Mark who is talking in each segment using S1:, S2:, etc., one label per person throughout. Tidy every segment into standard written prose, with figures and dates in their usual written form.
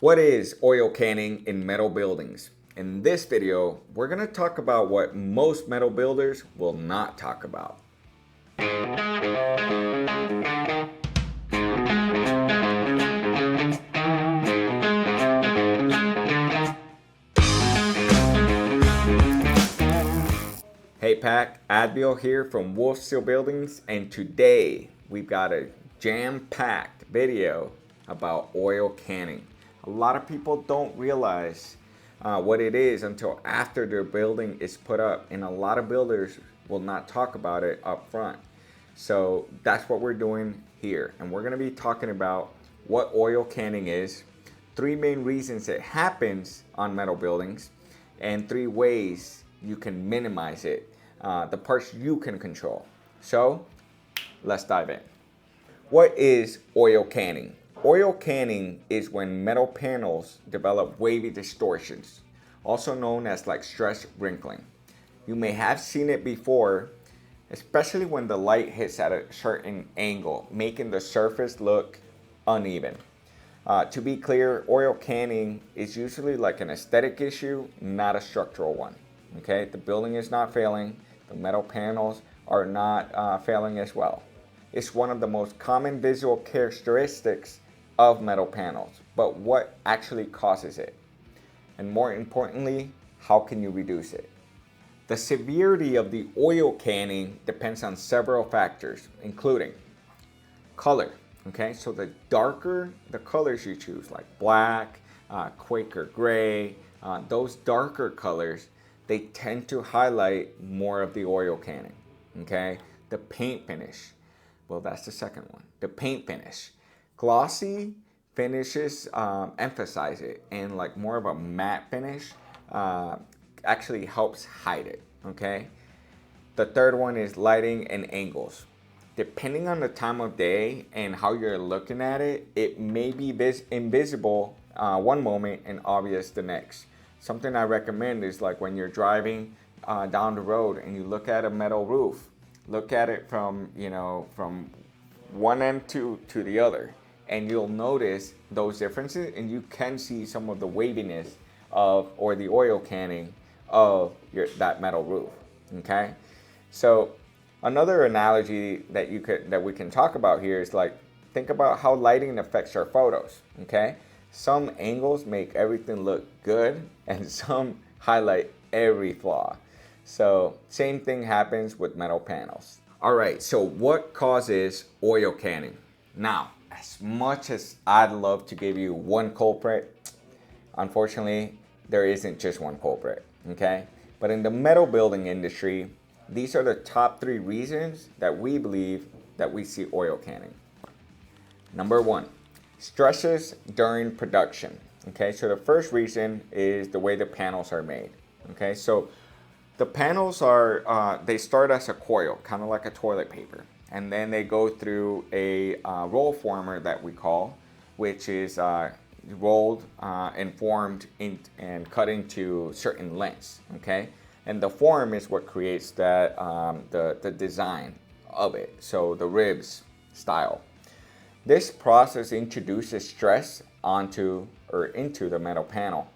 S1: What is oil canning in metal buildings? In this video, we're going to talk about what most metal builders will not talk about. Hey Pack, Adbeel here from WolfSteel Buildings, and today we've got a jam-packed video about oil canning. A lot of people don't realize what it is until after their building is put up, and a lot of builders will not talk about it up front. So that's what we're doing here, and we're going to be talking about what oil canning is, 3 main reasons it happens on metal buildings, and 3 ways you can minimize it, the parts you can control. So let's dive in. What is oil canning? Oil canning is when metal panels develop wavy distortions, also known as like stress wrinkling. You may have seen it before, especially when the light hits at a certain angle, making the surface look uneven. To be clear, oil canning is usually like an aesthetic issue, not a structural one. Okay, the building is not failing, the metal panels are not failing as well. It's one of the most common visual characteristics of metal panels, but what actually causes it? And more importantly, how can you reduce it? The severity of the oil canning depends on several factors, including color. Okay, so the darker the colors you choose, like black, Quaker gray, those darker colors, they tend to highlight more of the oil canning. Okay, the paint finish, well, that's the second one. The paint finish. Glossy finishes emphasize it, and like more of a matte finish actually helps hide it. Okay, the third one is lighting and angles. Depending on the time of day and how you're looking at it, it may be invisible one moment and obvious the next. Something I recommend is like when you're driving down the road and you look at a metal roof, look at it from one end to the other, and you'll notice those differences, and you can see some of the waviness of, or the oil canning of that metal roof. Okay, so another analogy that we can talk about here is like, think about how lighting affects our photos. Okay, some angles make everything look good, and some highlight every flaw. So same thing happens with metal panels. All right, so what causes oil canning? Now, as much as I'd love to give you one culprit, unfortunately, there isn't just one culprit, okay? But in the metal building industry, these are the top 3 reasons that we believe that we see oil canning. Number 1, stresses during production. Okay, so the first reason is the way the panels are made. Okay, so the panels are, they start as a coil, kind of like a toilet paper. And then they go through a roll former that we call, which is rolled and formed and cut into certain lengths. Okay, and the form is what creates that the design of it. So the ribs style. This process introduces stress onto or into the metal panel,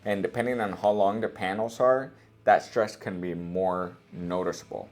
S1: and depending on how long the panels are, that stress can be more noticeable.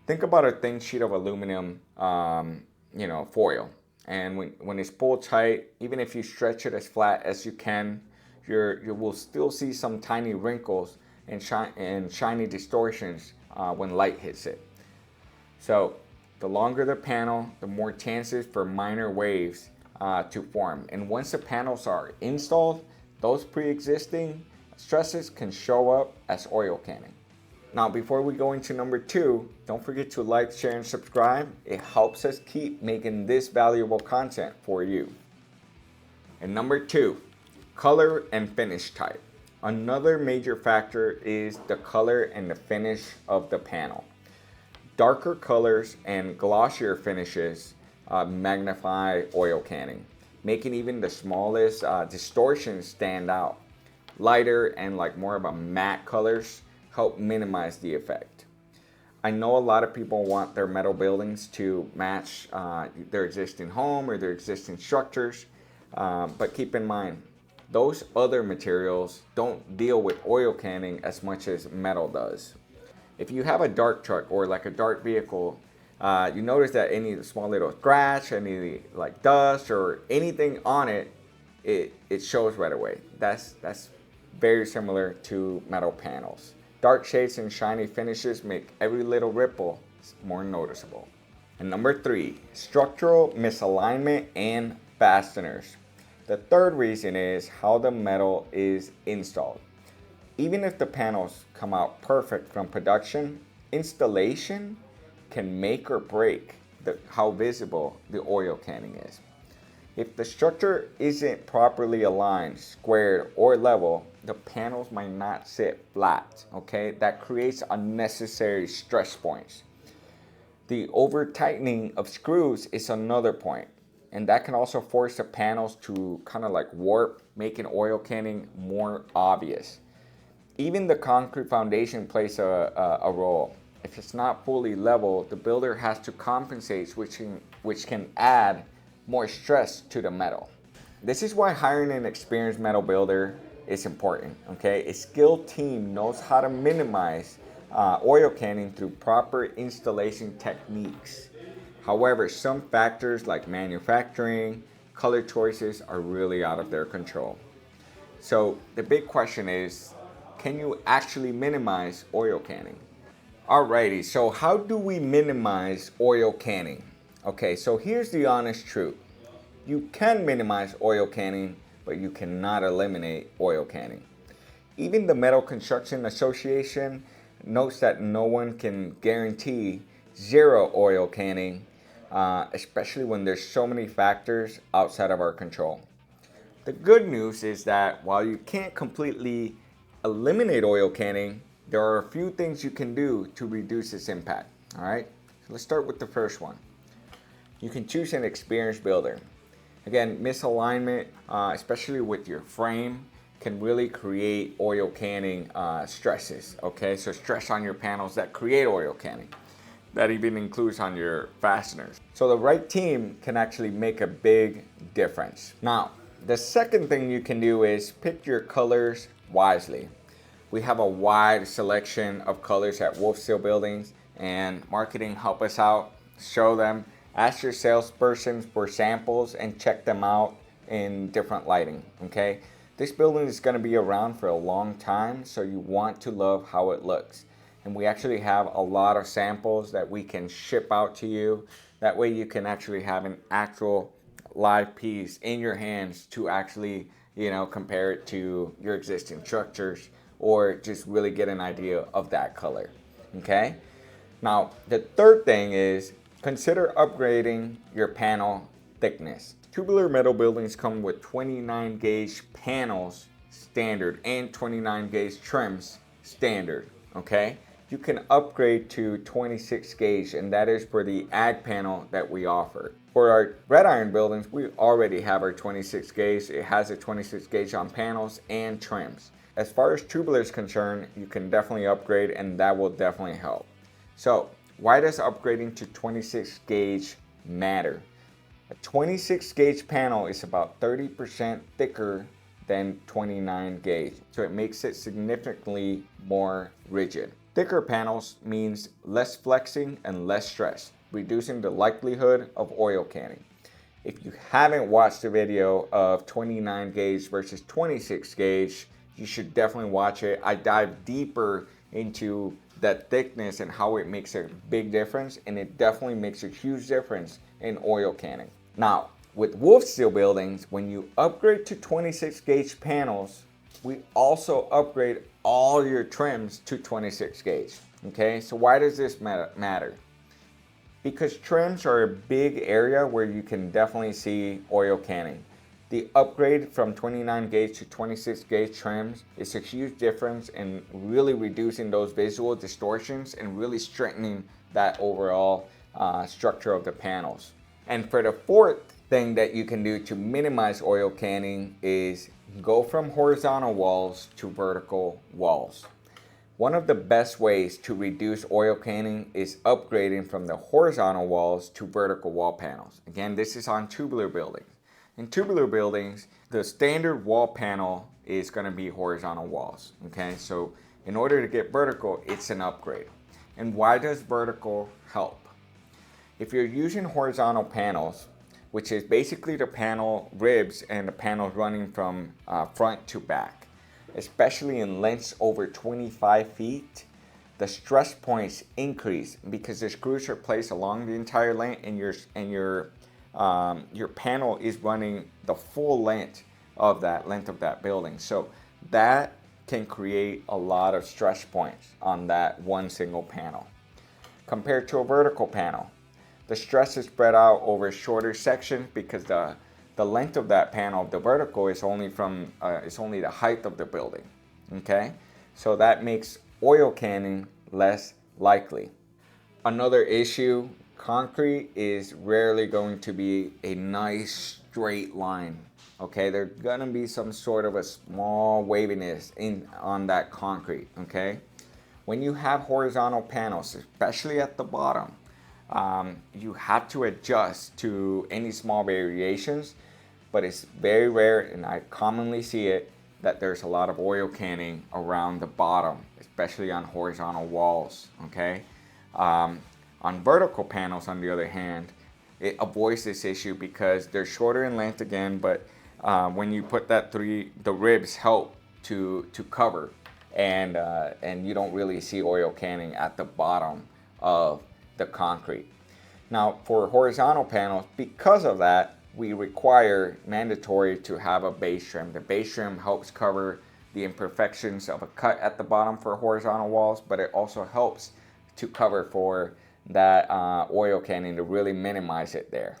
S1: Think about a thin sheet of aluminum, foil, and when it's pulled tight, even if you stretch it as flat as you can, you will still see some tiny wrinkles and shiny distortions when light hits it. So the longer the panel, the more chances for minor waves to form. And once the panels are installed, those pre-existing stresses can show up as oil canning. Now, before we go into number 2, don't forget to like, share, and subscribe. It helps us keep making this valuable content for you. And number 2, color and finish type. Another major factor is the color and the finish of the panel. Darker colors and glossier finishes magnify oil canning, making even the smallest distortions stand out. Lighter and like more of a matte colors help minimize the effect. I know a lot of people want their metal buildings to match their existing home or their existing structures, but keep in mind, those other materials don't deal with oil canning as much as metal does. If you have a dart truck or like a dart vehicle, you notice that any small little scratch, any like dust or anything on it, it shows right away. That's very similar to metal panels. Dark shades and shiny finishes make every little ripple more noticeable. And number 3, structural misalignment and fasteners. The third reason is how the metal is installed. Even if the panels come out perfect from production, installation can make or break how visible the oil canning is. If the structure isn't properly aligned, squared, or level, the panels might not sit flat, okay? That creates unnecessary stress points. The over-tightening of screws is another point, and that can also force the panels to kind of like warp, making oil canning more obvious. Even the concrete foundation plays a role. If it's not fully level, the builder has to compensate, which can add more stress to the metal. This is why hiring an experienced metal builder is important, okay? A skilled team knows how to minimize oil canning through proper installation techniques. However, some factors like manufacturing, color choices are really out of their control. So the big question is, can you actually minimize oil canning? Alrighty, so how do we minimize oil canning? Okay, so here's the honest truth. You can minimize oil canning, but you cannot eliminate oil canning. Even the Metal Construction Association notes that no one can guarantee zero oil canning, especially when there's so many factors outside of our control. The good news is that while you can't completely eliminate oil canning, there are a few things you can do to reduce its impact. All right, so let's start with the first one. You can choose an experienced builder. Again, misalignment, especially with your frame, can really create oil canning stresses. Okay, so stress on your panels that create oil canning. That even includes on your fasteners. So the right team can actually make a big difference. Now, the second thing you can do is pick your colors wisely. We have a wide selection of colors at WolfSteel Buildings, and marketing help us out, show them, ask your salesperson for samples and check them out in different lighting, okay? This building is gonna be around for a long time, so you want to love how it looks. And we actually have a lot of samples that we can ship out to you. That way you can actually have an actual live piece in your hands to actually, compare it to your existing structures or just really get an idea of that color, okay? Now, the third thing is consider upgrading your panel thickness. Tubular metal buildings come with 29 gauge panels standard and 29 gauge trims standard, okay? You can upgrade to 26 gauge, and that is for the Ad panel that we offer. For our red iron buildings, we already have our 26 gauge. It has a 26 gauge on panels and trims. As far as tubular is concerned, you can definitely upgrade, and that will definitely help. So, why does upgrading to 26 gauge matter? A 26 gauge panel is about 30% thicker than 29 gauge, so it makes it significantly more rigid. Thicker panels means less flexing and less stress, reducing the likelihood of oil canning. If you haven't watched the video of 29 gauge versus 26 gauge, you should definitely watch it. I dive deeper into that thickness and how it makes a big difference, and it definitely makes a huge difference in oil canning. Now, with WolfSteel Buildings, when you upgrade to 26 gauge panels, we also upgrade all your trims to 26 gauge. Okay, so why does this matter? Because trims are a big area where you can definitely see oil canning. The upgrade from 29 gauge to 26 gauge trims is a huge difference in really reducing those visual distortions and really strengthening that overall structure of the panels. And for the fourth thing that you can do to minimize oil canning is go from horizontal walls to vertical walls. One of the best ways to reduce oil canning is upgrading from the horizontal walls to vertical wall panels. Again, this is on tubular buildings. In tubular buildings, the standard wall panel is going to be horizontal walls, okay? So in order to get vertical, it's an upgrade. And why does vertical help? If you're using horizontal panels, which is basically the panel ribs and the panels running from front to back, especially in lengths over 25 feet, the stress points increase because the screws are placed along the entire length, and your panel is running the full length of that building. So that can create a lot of stress points on that one single panel. Compared to a vertical panel, the stress is spread out over a shorter section because the length of that panel, the vertical, is only the height of the building. Okay, so that makes oil canning less likely. Another issue, concrete is rarely going to be a nice straight line. Okay, there's gonna be some sort of a small waviness on that concrete. Okay, when you have horizontal panels, especially at the bottom, you have to adjust to any small variations, but it's very rare, and I commonly see it, that there's a lot of oil canning around the bottom, especially on horizontal walls, okay? On vertical panels, on the other hand, it avoids this issue because they're shorter in length again, but when you put the ribs help to cover, and you don't really see oil canning at the bottom of the concrete. Now, for horizontal panels, because of that, we require mandatory to have a base trim. The base trim helps cover the imperfections of a cut at the bottom for horizontal walls, but it also helps to cover for that oil canning, to really minimize it there.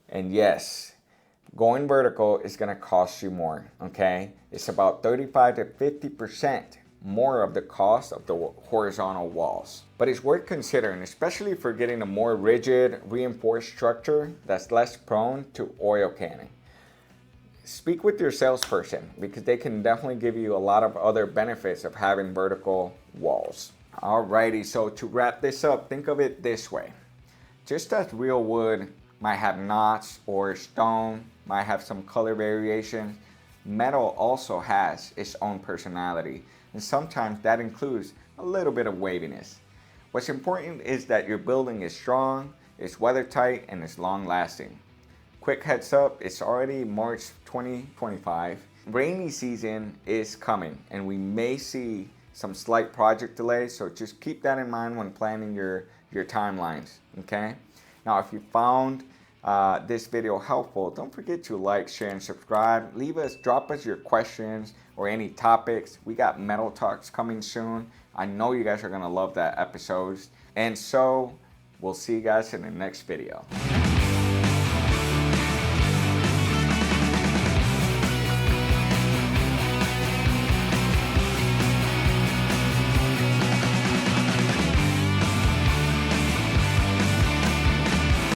S1: And yes, going vertical is going to cost you more, okay? It's about 35 to 50% more of the cost of the horizontal walls. But it's worth considering, especially for getting a more rigid, reinforced structure that's less prone to oil canning. Speak with your salesperson because they can definitely give you a lot of other benefits of having vertical walls. Alrighty, so to wrap this up, think of it this way. Just as real wood might have knots, or stone might have some color variation, metal also has its own personality, and sometimes that includes a little bit of waviness. What's important is that your building is strong, it's weather-tight, and it's long-lasting. Quick heads up, it's already March 2025. Rainy season is coming, and we may see some slight project delays, so just keep that in mind when planning your timelines, okay? Now, if you found this video helpful, don't forget to like, share, and subscribe. Drop us your questions or any topics. We got metal talks coming soon. I know you guys are gonna love that episodes. And so we'll see you guys in the next video.